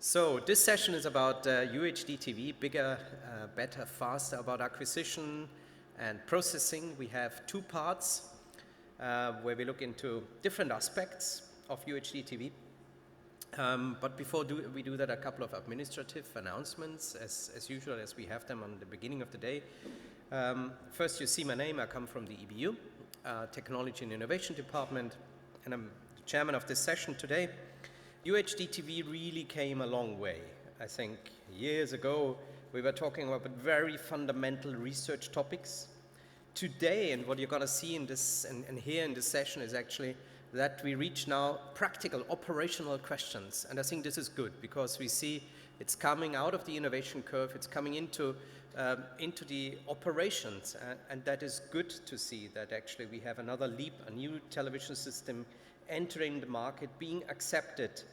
So this session is about UHD TV, bigger, better, faster, about acquisition and processing. We have two parts where we look into different aspects of UHD TV. But before we do that, a couple of administrative announcements, as usual, as we have them on the beginning of the day. First, you see my name. I come from the EBU, Technology and Innovation Department, and I'm the chairman of this session today. UHD TV really came a long way. I think years ago we were talking about very fundamental research topics. Today, and what you're going to see in this and here in this session is actually that we reach now practical operational questions, and I think this is good because we see it's coming out of the innovation curve, it's coming into the operations, and that is good to see that actually we have another leap, a new television system entering the market, being accepted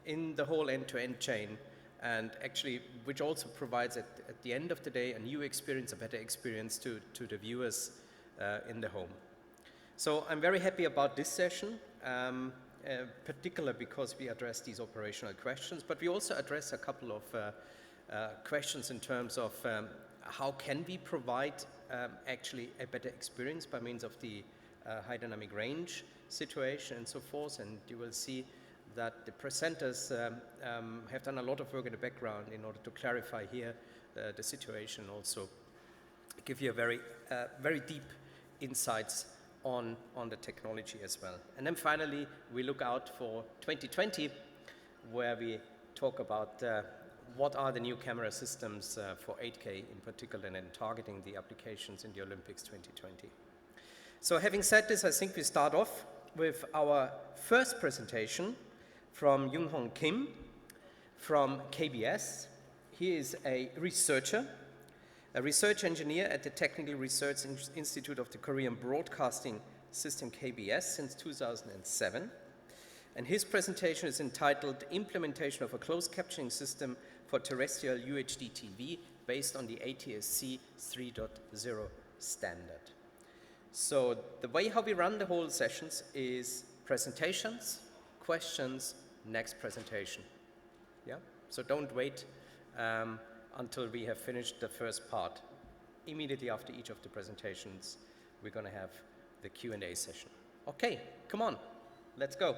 in the whole end-to-end chain, and actually which also provides at the end of the day a new experience, a better experience to the viewers in the home. So I'm very happy about this session, particularly because we address these operational questions, but we also address a couple of questions in terms of how can we provide actually a better experience by means of the high dynamic range situation and so forth, and you will see that the presenters have done a lot of work in the background in order to clarify here the situation, also give you a very deep insights on the technology as well. And then finally, we look out for 2020, where we talk about what are the new camera systems for 8K in particular, and then targeting the applications in the Olympics 2020. So having said this, I think we start off with our first presentation from Young-Hong Kim from KBS. He is a research engineer at the Technical Research Institute of the Korean Broadcasting System KBS since 2007. And his presentation is entitled Implementation of a Closed Captioning System for Terrestrial UHD TV based on the ATSC 3.0 standard. So the way how we run the whole sessions is presentations, questions, next presentation. Yeah? So don't wait until we have finished the first part. Immediately after each of the presentations, we're going to have the Q&A session. Okay, come on, let's go.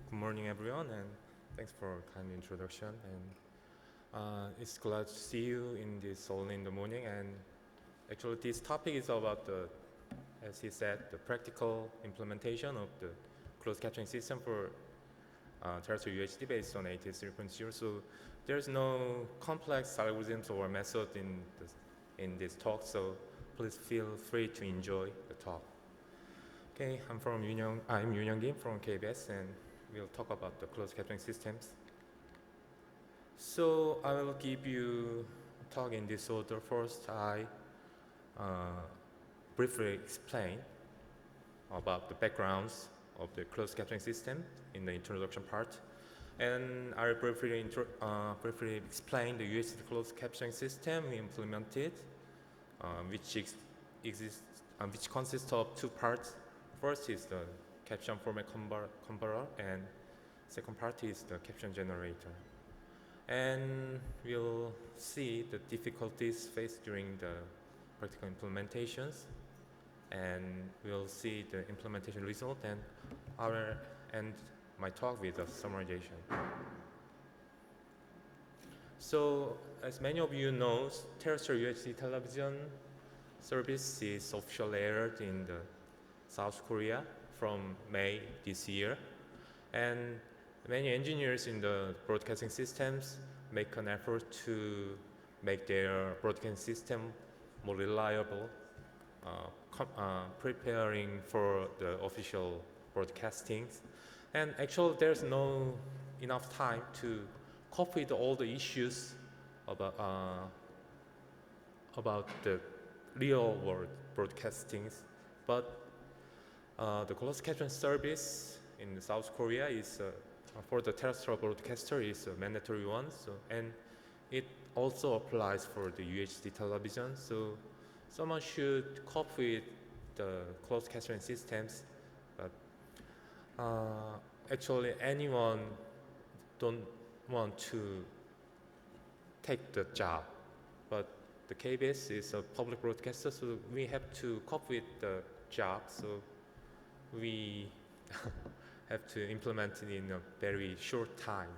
Good morning, everyone, and thanks for a kind introduction. And it's glad to see you in this early in the morning. And actually, this topic is about as he said, the practical implementation of the closed captioning system for terrestrial UHD based on ATSC 3.0. So there's no complex algorithms or method in this talk. So please feel free to enjoy the talk. Okay, I'm Yoon-Young Kim from KBS, and we'll talk about the closed captioning systems. So I will give you a talk in this order. First, I briefly explain about the backgrounds of the closed captioning system in the introduction part, and I'll briefly explain the UHD closed captioning system we implemented, which consists of two parts. First is the caption format converter, and second part is the caption generator. And we'll see the difficulties faced during the practical implementations, and we'll see the implementation result, and I'll end my talk with a summarization. So, as many of you know, terrestrial UHD television service is officially aired in the South Korea from May this year, and many engineers in the broadcasting systems make an effort to make their broadcasting system more reliable, preparing for the official broadcasting. And actually, there's no enough time to cope with all the issues about the real world broadcastings, but the closed caption service in South Korea is for the terrestrial broadcaster is a mandatory one. So, and it also applies for the UHD television. So someone should cope with the closed captioning systems, but actually anyone don't want to take the job. But the KBS is a public broadcaster, so we have to cope with the job. So we have to implement it in a very short time.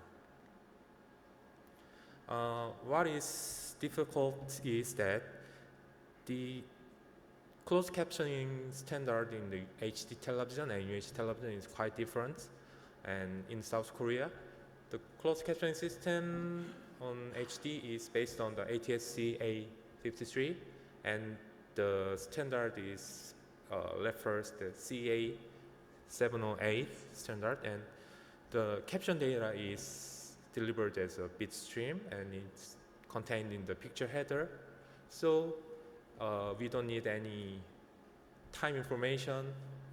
What is difficult is that the closed captioning standard in the HD television and UHD television is quite different. And in South Korea, the closed captioning system on HD is based on the ATSC A53, and the standard is refers the CA 708 standard, and the caption data is delivered as a bit stream and it's contained in the picture header. So we don't need any time information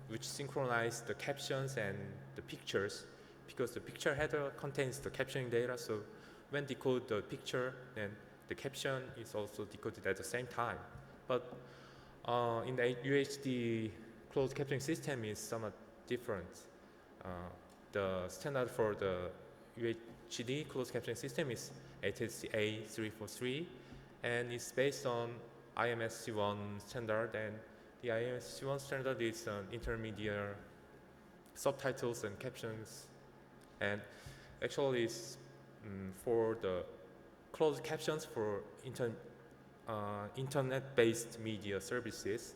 which synchronize the captions and the pictures, because the picture header contains the captioning data. So when decode the picture, then the caption is also decoded at the same time. But in the UHD closed captioning system is somewhat different. The standard for the UHD closed captioning system is ATSC 3.0, and it's based on IMSC1 standard, and the IMSC1 standard is an intermediate subtitles and captions, and actually it's for the closed captions for internet-based media services.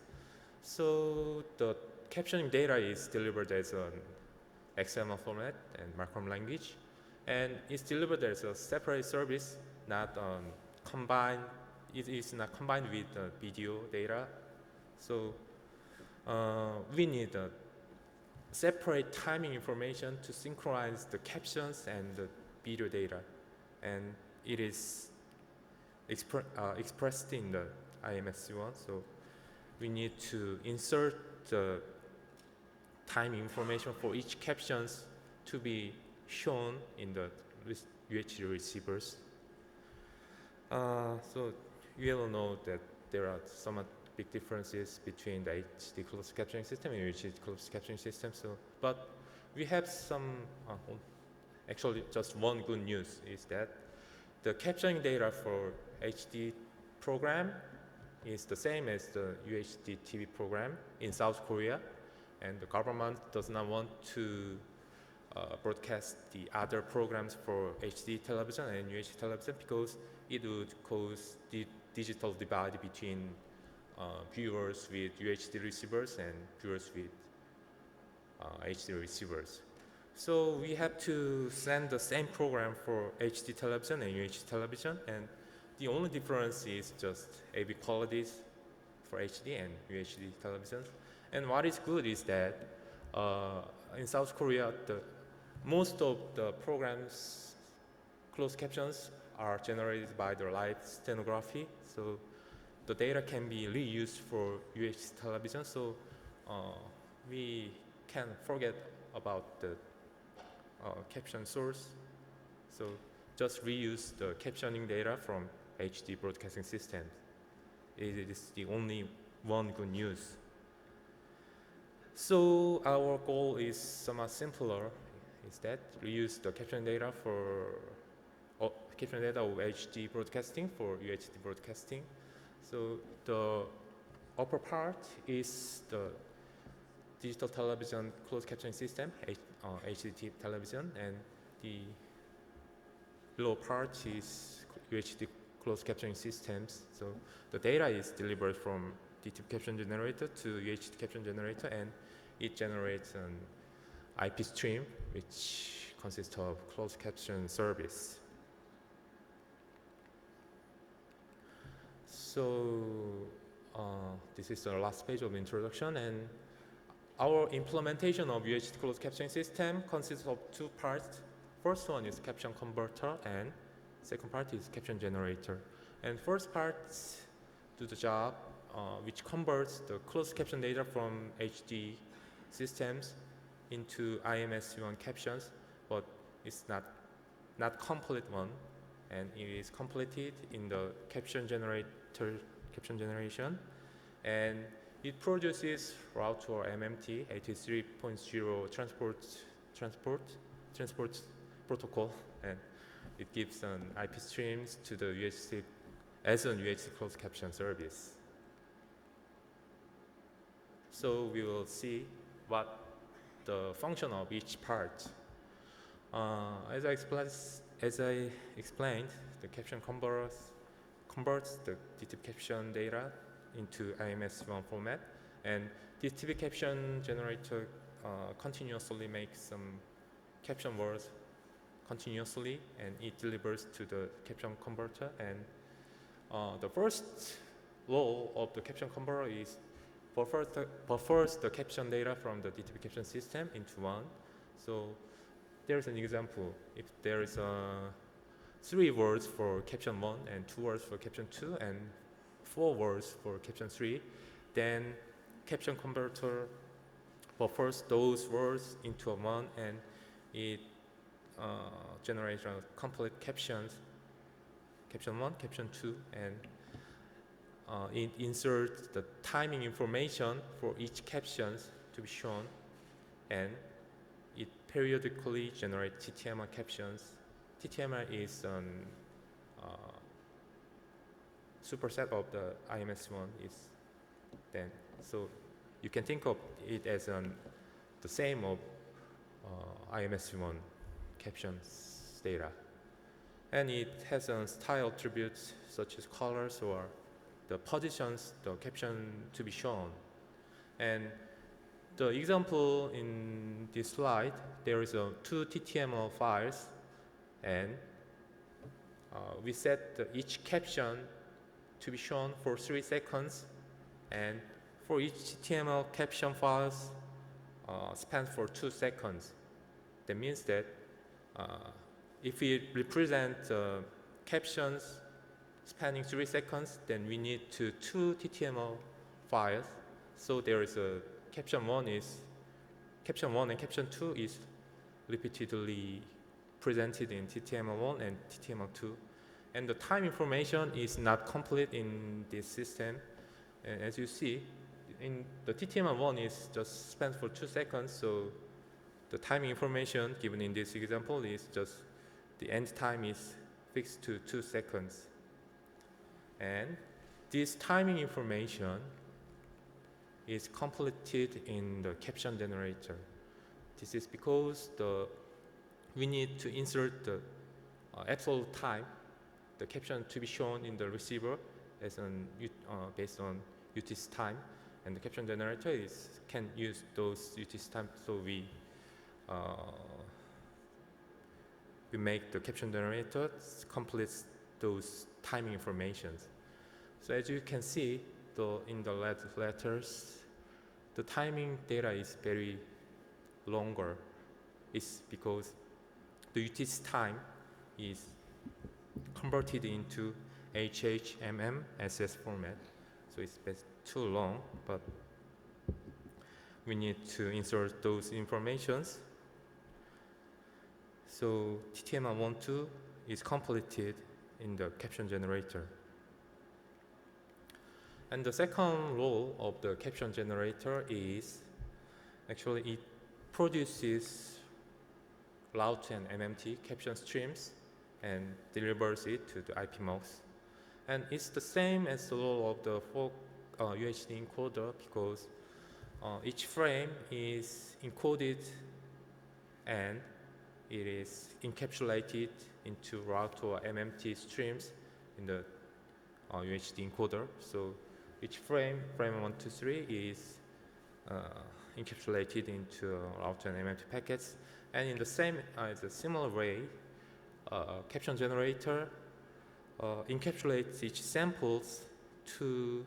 So the captioning data is delivered as an XML format and markup language, and it's delivered as a separate service, not combined. It is not combined with the video data. So we need a separate timing information to synchronize the captions and the video data, and it is expressed in the IMSC1. So we need to insert the time information for each captions to be shown in the UHD receivers. So you all know that there are somewhat big differences between the HD closed captioning system and UHD closed captioning system. So, but we have some, actually just one good news is that the captioning data for HD program is the same as the UHD TV program in South Korea, and the government does not want to broadcast the other programs for HD television and UHD television because it would cause the digital divide between viewers with UHD receivers and viewers with HD receivers. So we have to send the same program for HD television and UHD television, and the only difference is just AV qualities for HD and UHD televisions. And what is good is that in South Korea, most of the programs closed captions are generated by the live steganography. So the data can be reused for UHD television. So we can forget about the caption source. So just reuse the captioning data from HD broadcasting systems. It is the only one good news. So our goal is somewhat simpler. Is that reuse the caption data for caption data of HD broadcasting for UHD broadcasting. So the upper part is the digital television closed captioning system, HD television, and the lower part is UHD closed captioning systems. So the data is delivered from DTP caption generator to UHD caption generator, and it generates an IP stream which consists of closed caption service. So this is the last page of the introduction, and our implementation of UHD closed captioning system consists of two parts. First one is caption converter, and second part is caption generator. And first part do the job which converts the closed caption data from HD systems into IMSC1 captions, but it's not complete one. and it is completed in the caption generation, and it produces route to our MMT ATSC 3.0 transport protocol, and it gives an IP streams to the UHD as an UHD closed caption service. So we will see what the function of each part. As I explained, the caption converts the DTV caption data into IMS1 format, and DTV caption generator continuously makes some caption words continuously, and it delivers to the caption converter. And the first role of the caption converter is buffers the caption data from the DTV caption system into one. So there's an example. If there is 3 words for caption 1 and 2 words for caption 2 and 4 words for caption 3, then caption converter buffers those words into a one, and it generates complete captions, caption 1, caption 2, and it inserts the timing information for each captions to be shown, and it periodically generates TTML captions. TTML is a superset of the IMS1. So you can think of it as the same of IMS1 captions data, and it has style attributes such as colors or the positions the caption to be shown. And the example in this slide, there is 2 TTML files, and we set each caption to be shown for 3 seconds, and for each TTML caption files spans for 2 seconds. That means that if we represent captions spanning 3 seconds, then we need 2 TTML files. So there is a caption 1 and caption 2 is repeatedly presented in TTML1 and TTML2. And the time information is not complete in this system. And as you see, in the TTML1 is just spent for 2 seconds, so the timing information given in this example is just the end time is fixed to 2 seconds. And this timing information is completed in the caption generator. This is because we need to insert the absolute time, the caption to be shown in the receiver as based on UTC time, and the caption generator can use those UTC time, so we make the caption generator complete those timing informations. So as you can see, in the letters, the timing data is very longer. It's because the UTC time is converted into HHMM/SS format, so it's too long, but we need to insert those informations. So TTML1-2 is completed in the caption generator. And the second role of the caption generator is actually it produces route and MMT caption streams and delivers it to the IPMOX. And it's the same as the role of the UHD encoder, because each frame is encoded and it is encapsulated into route or MMT streams in the UHD encoder. So each frame 1, 2, 3 is encapsulated into route and MMT packets. And in the similar way, caption generator encapsulates each samples to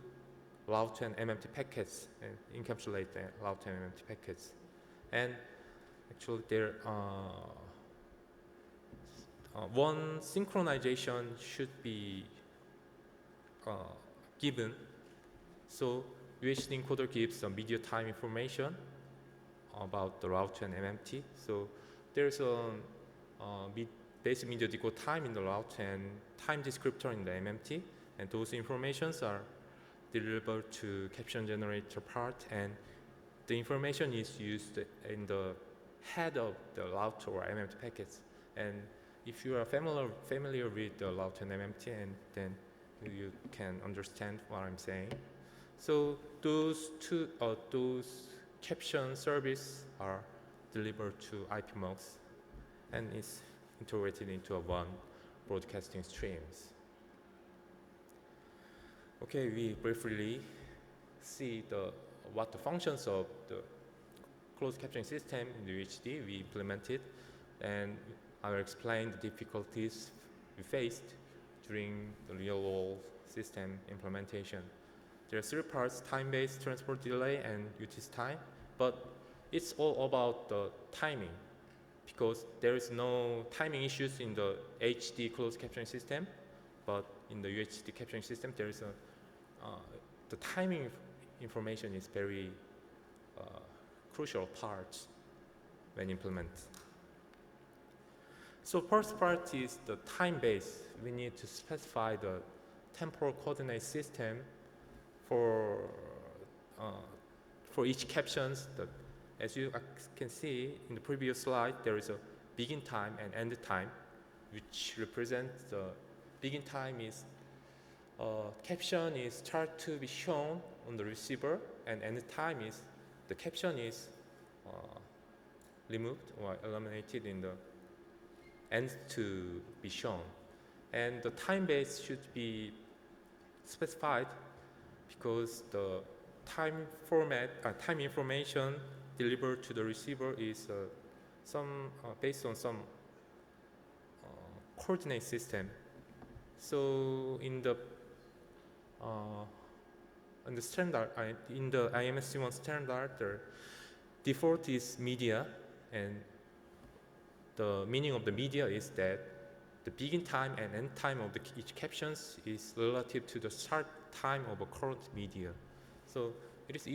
route and MMT packets and encapsulate the route and MMT packets. And actually there one synchronization should be given. So UHD encoder gives some media time information about the route and MMT. So there's a basic media decode time in the route and time descriptor in the MMT, and those informations are delivered to caption generator part, and the information is used in the head of the route or MMT packets. And if you are familiar with the route and MMT, and then you can understand what I'm saying. So those caption service are delivered to IPMOX and is integrated into one broadcasting streams. Okay, we briefly see what the functions of the closed captioning system in the UHD we implemented, and I will explain the difficulties we faced during the real-world system implementation. There are three parts: time-based, transport delay, and UTC time. But it's all about the timing, because there is no timing issues in the HD closed captioning system, but in the UHD captioning system, there is the timing information is very crucial part when implemented. So first part is the time base. We need to specify the temporal coordinate system for each captions. As you can see in the previous slide, there is a begin time and end time, which represents the begin time is caption is start to be shown on the receiver, and end time is the caption is removed or eliminated in the end to be shown. And the time base should be specified because the time information delivered to the receiver is based on some coordinate system. So in the standard, in the IMSC1 standard, the default is media, and the meaning of the media is that the begin time and end time of each captions is relative to the start time of a current media. So it is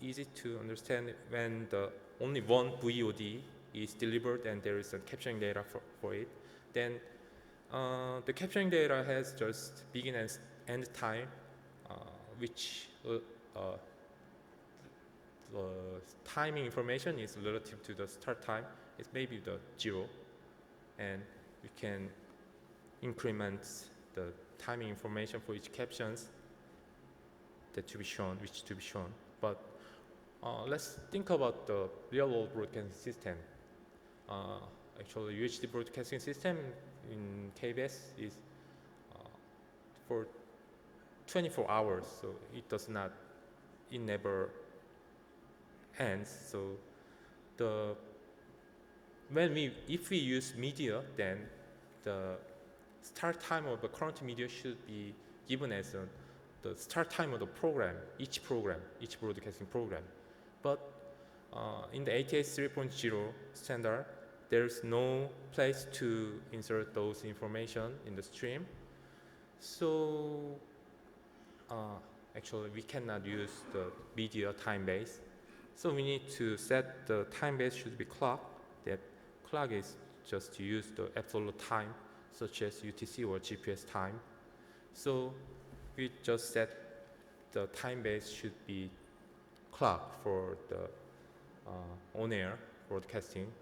easy to understand when only one VOD is delivered and there is a captioning data for it. Then the captioning data has just begin and end time, which the timing information is relative to the start time. It may be the 0, and we can increment the timing information for each captions which to be shown. But let's think about the real-world broadcasting system. Actually, UHD broadcasting system in KBS is for 24 hours, so it never ends. So if we use media, then the start time of the current media should be given as the start time of the program, each broadcasting program. But in the ATSC 3.0 standard, there's no place to insert those information in the stream. So actually, we cannot use the media time base. So we need to set the time base should be clock. That clock is just to use the absolute time, such as UTC or GPS time. So we just set the time base should be clock for the on-air broadcasting.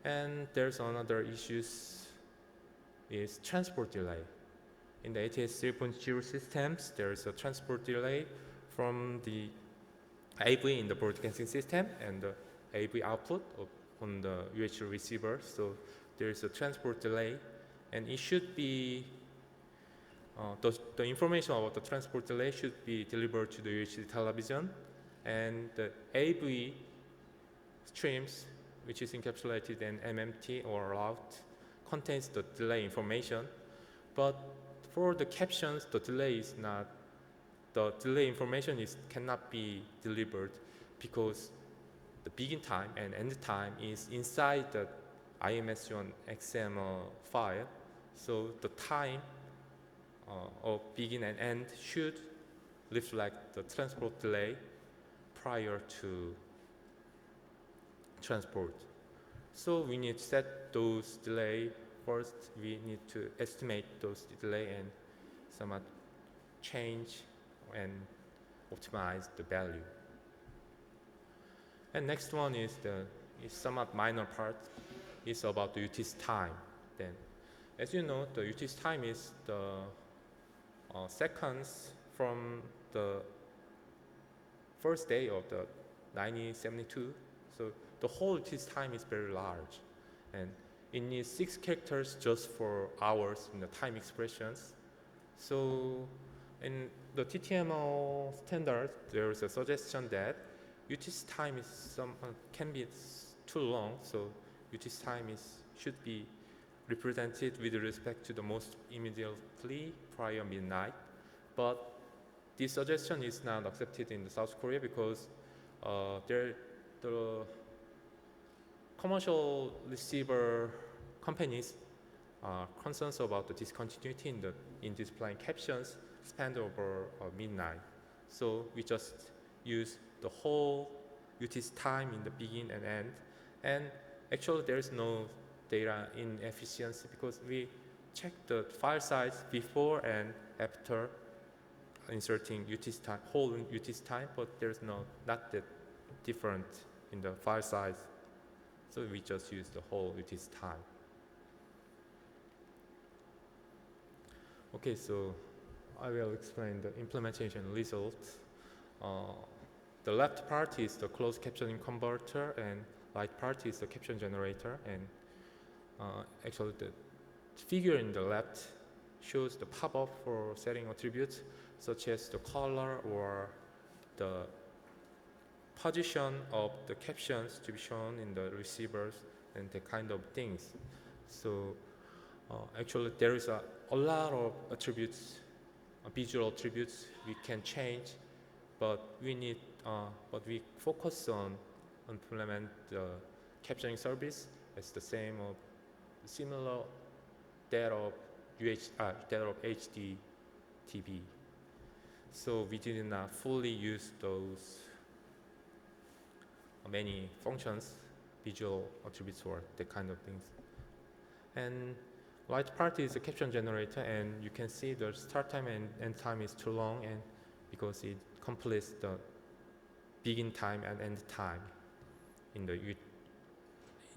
And there's another issues is transport delay. In the ATSC 3.0 systems, there is a transport delay from the AV in the broadcasting system and the AV output on the UHD receiver. So there is a transport delay, and it should be the information about the transport delay should be delivered to the UHD television, and the AV streams, which is encapsulated in MMT or route, contains the delay information. But for the captions, the delay information cannot be delivered because the begin time and end time is inside the IMSC1 XML file. So the time of begin and end should reflect the transport delay prior to transport. So we need to set those delay first. We need to estimate those delay and somewhat change and optimize the value. And next one is somewhat minor part. It's about the UTC time. Then, as you know, the UTC time is the seconds from the first day of the 1972. So the whole UTC time is very large, and it needs 6 characters just for hours in the time expressions. So in the TTML standard, there is a suggestion that UTC time is can be too long, so UTC time should be represented with respect to the most immediately prior midnight. But this suggestion is not accepted in South Korea because the commercial receiver companies are concerned about the discontinuity in displaying captions spanned over midnight. So we just use the whole UTC time in the begin and end. And actually there is no data inefficiency because we check the file size before and after inserting UTC time, whole UTC time, but there's not that different in the file size. So we just use the whole UTC time. Okay, so I will explain the implementation results. The left part is the closed captioning converter, and right part is the caption generator. And actually, the figure in the left shows the pop-up for setting attributes such as the color or the position of the captions to be shown in the receivers and the kind of things. So actually, there is a lot of attributes, visual attributes we can change, but we focus on implement the captioning service as the same of similar that of HD TV. So we did not fully use those many functions, visual attributes or that kind of things. And right part is the caption generator, and you can see the start time and end time is too long, and because it completes the begin time and end time in the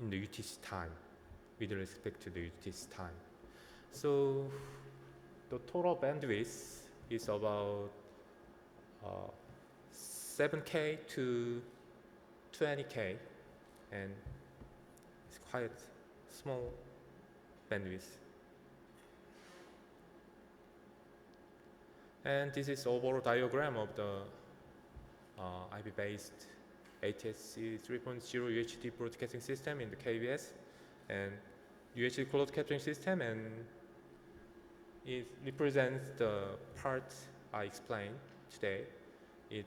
UTC time with respect to the UTC time. So the total bandwidth is about 7K to 20K, and it's quite small bandwidth. And this is overall diagram of the IP-based ATSC 3.0 UHD broadcasting system in the KBS and UHD closed captioning system, and it represents the part I explained today. It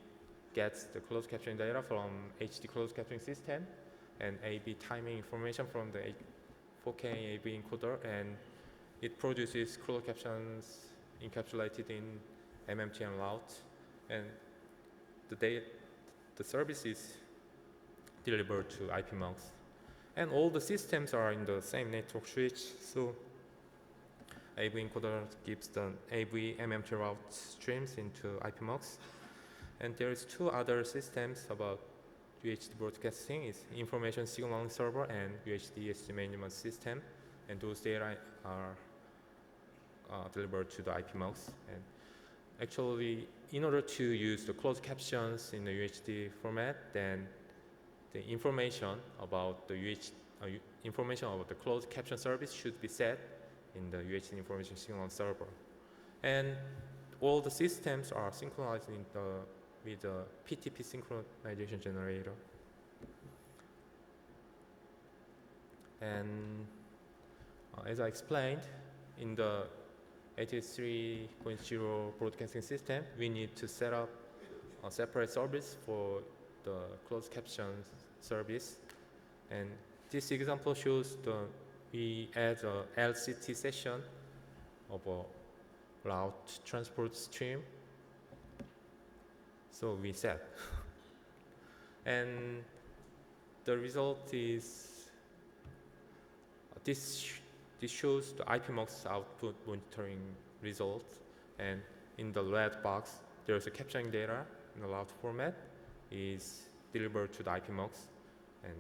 gets the closed captioning data from HD closed captioning system and AV timing information from the 4K AV encoder, and it produces closed captions encapsulated in MMTM route, and the service is delivered to IPMUX. And all the systems are in the same network switch, so AV encoder gives the AV MMT route streams into IPMUX. And there is 2 other systems about UHD broadcasting. It's information signaling server and UHD SD management system, and those data are delivered to the IPMUX. And actually, in order to use the closed captions in the UHD format, then the information about the closed caption service should be set in the UHD information signaling server. And all the systems are synchronized with the PTP synchronization generator. And as I explained, in the ATSC 3.0 broadcasting system, we need to set up a separate service for the closed caption service. And this example shows we add a LCT session of a route transport stream. So we set. And the result is this shows the IPMOX output monitoring results, and in the red box there's a captioning data in the loud format is delivered to the IPMOX, and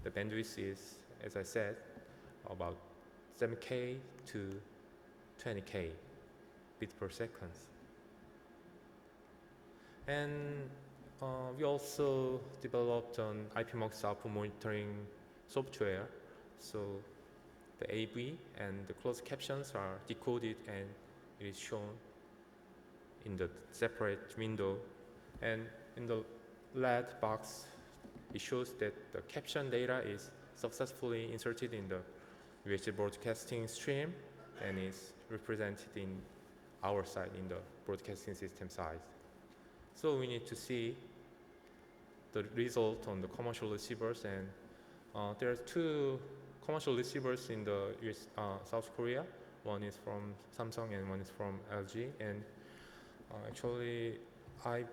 the bandwidth is, as I said, about 7K to 20K bits per second. And we also developed an IPMOX output monitoring software, so the AV and the closed captions are decoded and it is shown in the separate window. And in the red box, it shows that the caption data is successfully inserted in the UHD broadcasting stream and is represented in our side, in the broadcasting system side. So we need to see the result on the commercial receivers, and there are two commercial receivers in the South Korea. One is from Samsung and one is from LG. And actually, I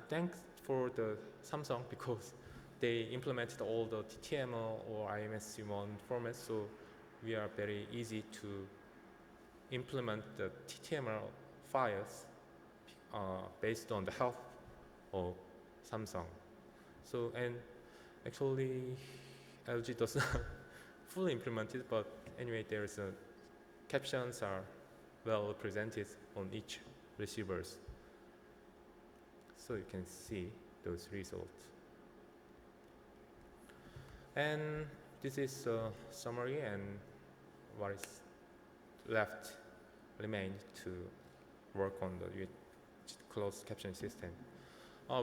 thank for the Samsung because they implemented all the TTML or IMSC1 formats, so we are very easy to implement the TTML files based on the help of Samsung. So, and actually LG does not fully implement it, but anyway, there's captions are well represented on each receivers. So you can see those results. And this is a summary and what is left remained to work on the closed captioning system.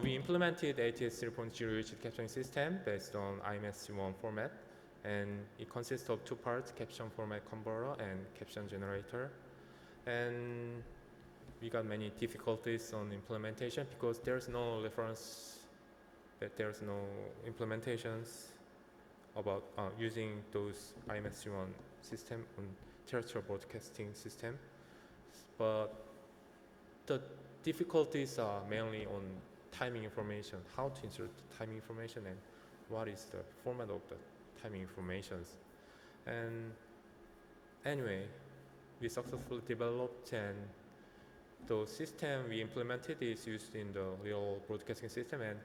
We implemented ATSC 3.0 UHD captioning system based on IMSC1 format, and it consists of two parts: caption format converter and caption generator. And we got many difficulties on implementation because there's no reference, that there's no implementations about using those IMSC1 system on terrestrial broadcasting system. But the difficulties are mainly on timing information, how to insert the timing information and what is the format of the timing informations. And anyway, we successfully developed, and the system we implemented is used in the real broadcasting system, and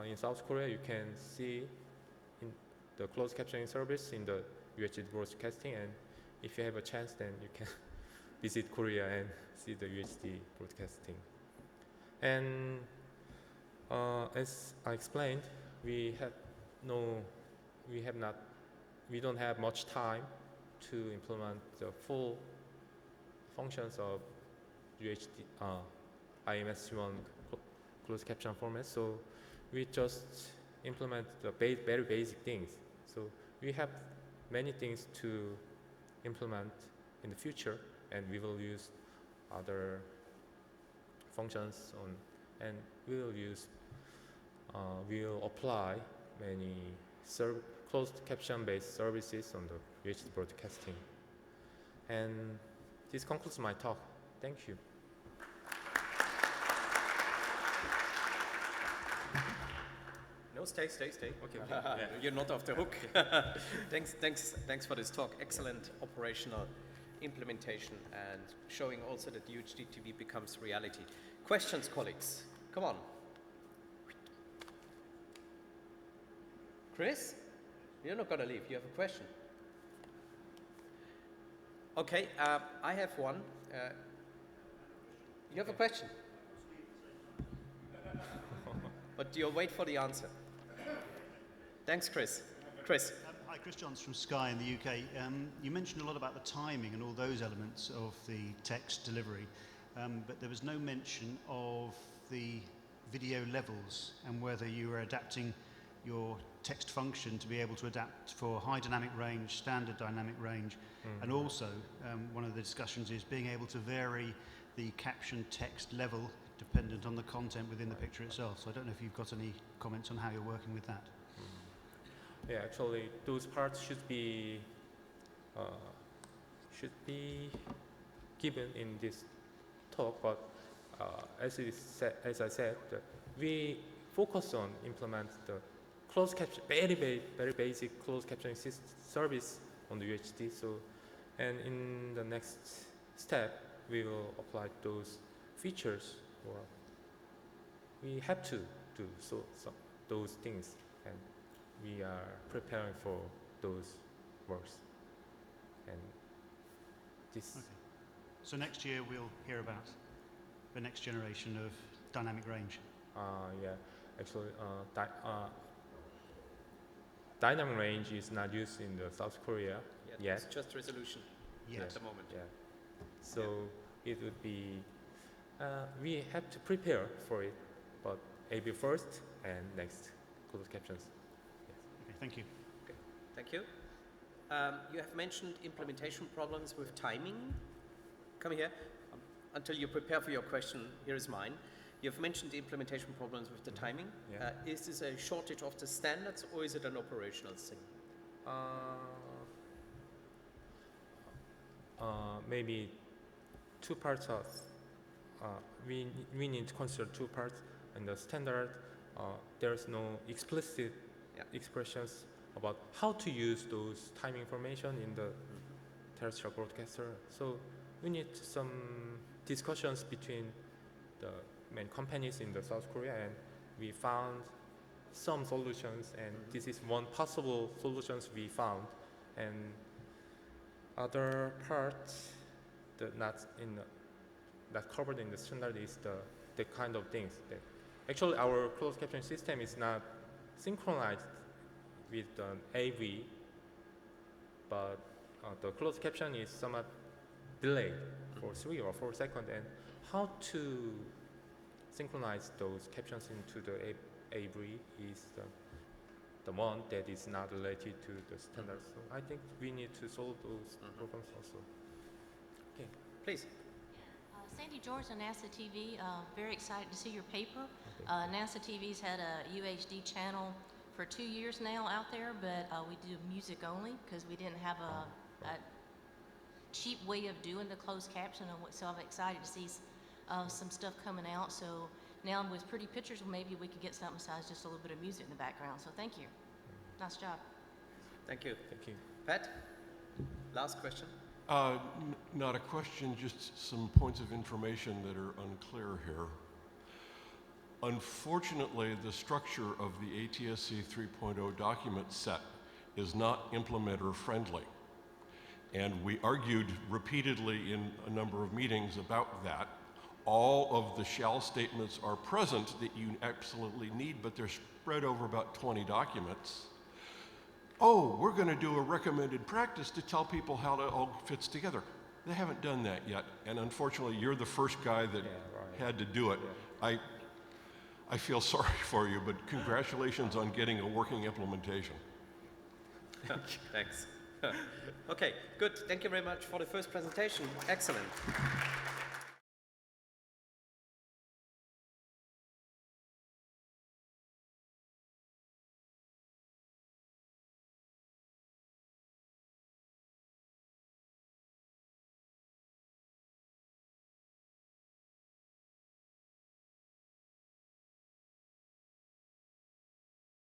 in South Korea you can see in the closed captioning service in the UHD broadcasting, and if you have a chance then you can visit Korea and see the UHD broadcasting. And as I explained, we don't have much time to implement the full functions of UHD IMSC1 closed caption format. So we just implement the very basic things. So we have many things to implement in the future, and we will use other functions on, and we'll apply many closed caption based services on the UHD broadcasting. And this concludes my talk. Thank you. No, stay. Okay. Yeah. You're not off the hook. Thanks for this talk. Excellent operational implementation and showing also that UHD TV becomes reality. Questions, colleagues? Come on. Chris? You're not going to leave. You have a question. Okay, I have one. You have a question? But you'll wait for the answer. Thanks, Chris. Chris. Hi, Chris Johns from Sky in the UK. You mentioned a lot about the timing and all those elements of the text delivery, but there was no mention of the video levels and whether you were adapting your text function to be able to adapt for high dynamic range, standard dynamic range, and also one of the discussions is being able to vary the caption text level dependent on the content within the picture itself. So I don't know if you've got any comments on how you're working with that. Yeah, actually, those parts should be given in this talk. But as I said, we focus on implement the closed caption, very basic closed captioning service on the UHD. So, and in the next step, we will apply those features, or we have to do those things, and we are preparing for those works. And this. Okay. So next year we'll hear about the next generation of dynamic range. Yeah, actually, dynamic range is not used in the South Korea yet. It's just resolution at the moment. Yeah. So it would be, we have to prepare for it, but AV first and next closed captions. Yes. Okay, thank you. Okay, thank you. You have mentioned implementation problems with timing. Come here. Until you prepare for your question, here is mine. You've mentioned implementation problems with the timing. Yeah. Is this a shortage of the standards, or is it an operational thing? Maybe two parts of, we need to consider two parts. In the standard, there's no explicit expressions about how to use those time information in the terrestrial broadcaster. So we need some discussions between the main companies in the South Korea, and we found some solutions, and this is one possible solutions we found. And other parts that not covered in the standard is the kind of things that actually our closed captioning system is not synchronized with the AV, but the closed caption is somewhat delayed for 3 or 4 seconds, and how to synchronize those captions into the AV is the one that is not related to the standard. So I think we need to solve those problems also. Okay. Please. Sandy George on NASA TV. Very excited to see your paper. NASA TV's had a UHD channel for 2 years now out there, but we do music only because we didn't have a cheap way of doing the closed caption. So I'm excited to see some stuff coming out. So now with pretty pictures, maybe we could get something besides just a little bit of music in the background. So thank you. Nice job. Thank you. Thank you. Pat, last question. Not a question, just some points of information that are unclear here. Unfortunately, the structure of the ATSC 3.0 document set is not implementer friendly. And we argued repeatedly in a number of meetings about that. All of the shall statements are present that you absolutely need, but they're spread over about 20 documents. Oh, we're going to do a recommended practice to tell people how it all fits together. They haven't done that yet, and unfortunately, you're the first guy that had to do it. I feel sorry for you, but congratulations on getting a working implementation. Thanks. Okay, good. Thank you very much for the first presentation. Excellent.